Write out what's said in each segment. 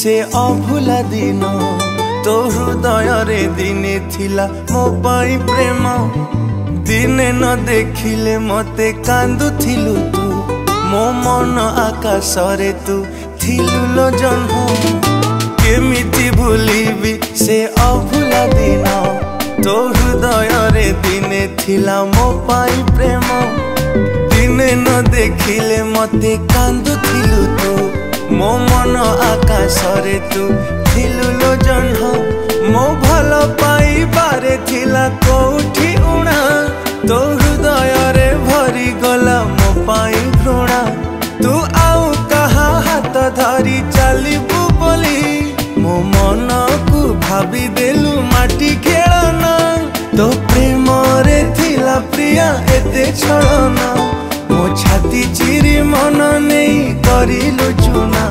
से अभुला दिन तो हृदय रे दिने थिला मो पाई प्रेम दिने न देखिले मते कांदुथिलु तू मो मन आकाश रे तू थिलु लो जन्म केमिति भूलिबी से अभुला दिन तो हृदय रे दिने थिला मो पाई प्रेम दिने न देखिले मते कांदुथिलु तू मो मन आकाश रे तू थिलु लो जन्म मो भल पाई बारे थिला कोठी उणा तो हृदय रे भरी गला मो पाई घृणा तू आउ कहा हाथ धरी चलिबु बोली मो मन को भाभी देलु माटी खेलना तो प्रेम रे थिला प्रिया एते छलना मो छाती चिरी मन नहीं करिलु चुना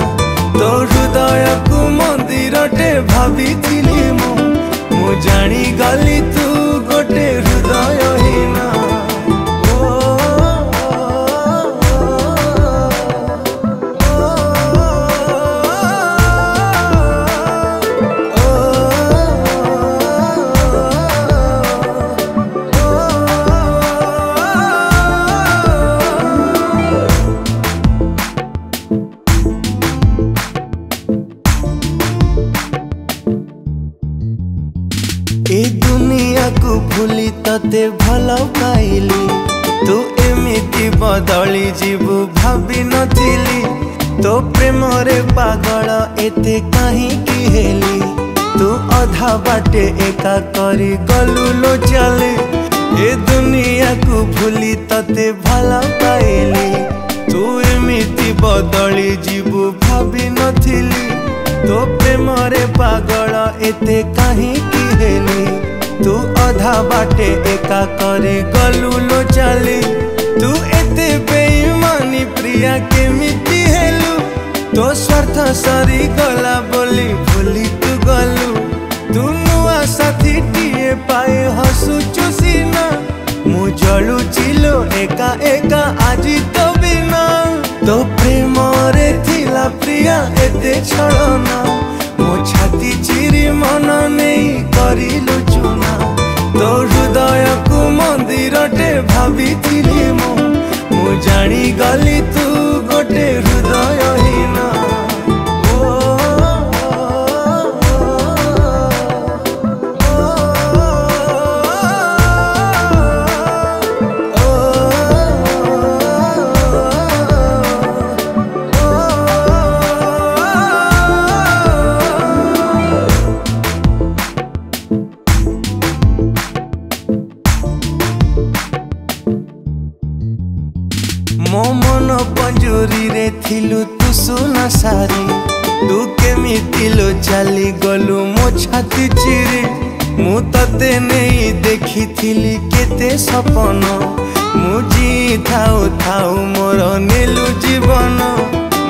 तो हृदय को मंदिर टे भाभी थिली मु जानी गली तू गोटे हृदय हीना ए दुनिया को भूली तते भल पाइली तू एमिति बदली जीवु भाभी नथिली तो प्रेम रे पागल एते कहीं की हेली तू अधा बाटे एका करी गलु लो चले ए दुनिया को भूली तते भल पाइली तू एमिति बदली जीवु भाभी नथिली तो प्रेम रे पागल एते कहीं की हेली तू अधा बाटे एका करे गलु लो चली तू एते बेईमानी प्रिया केमिति हेलु तो स्वार्थ सरी गला बोली भूली तू गलु तू नुआ साथी टीए पाए हसुचु सीना मु जलु चिलो एका एका आजी तो बिना तो प्रेम रे थिला प्रिया एते छलना मो छाती चिरी मन नहीं करिलु चुना तो हृदय को मंदिर टे भाभी थिली मु जानी गली तू गोटे हृदय हीना मो मन पंजुरी रे थिलु तू सुना सारी तू केमिति लो चली गलु मो छाती चिरी मु तते नहीं देखी थिली केते सपन मु जी थाउ थाउ मोर नेलु जीवन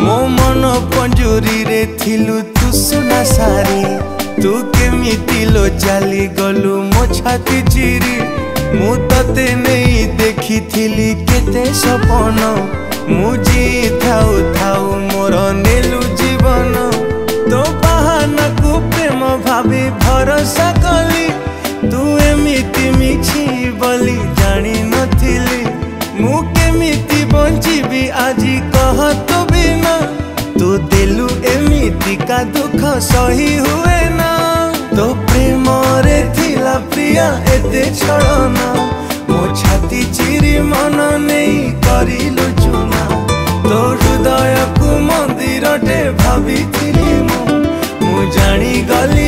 मो मन पंजुरी रे थिलु तू सुना सारी तू केमिति लो चली गलु मो छाती चिरी मु तते नहीं देखी थिली केते सपन मु जी थाउ थाउ मोर नेलु जीवन तो बहाना को प्रेम भाभी भरोसा कली तू एमिति मिछि बोली जानी नथिली मु केमिति बंचिबी आजी कह तो बिना तू देलु एमिति का दुख सही हुए ना तो प्रेम रे थिला प्रिया एते छलना मो छाती चिरी मन नहीं करिलु चुना तो हृदय को मंदिर टे भाभी थिली मु जानी गली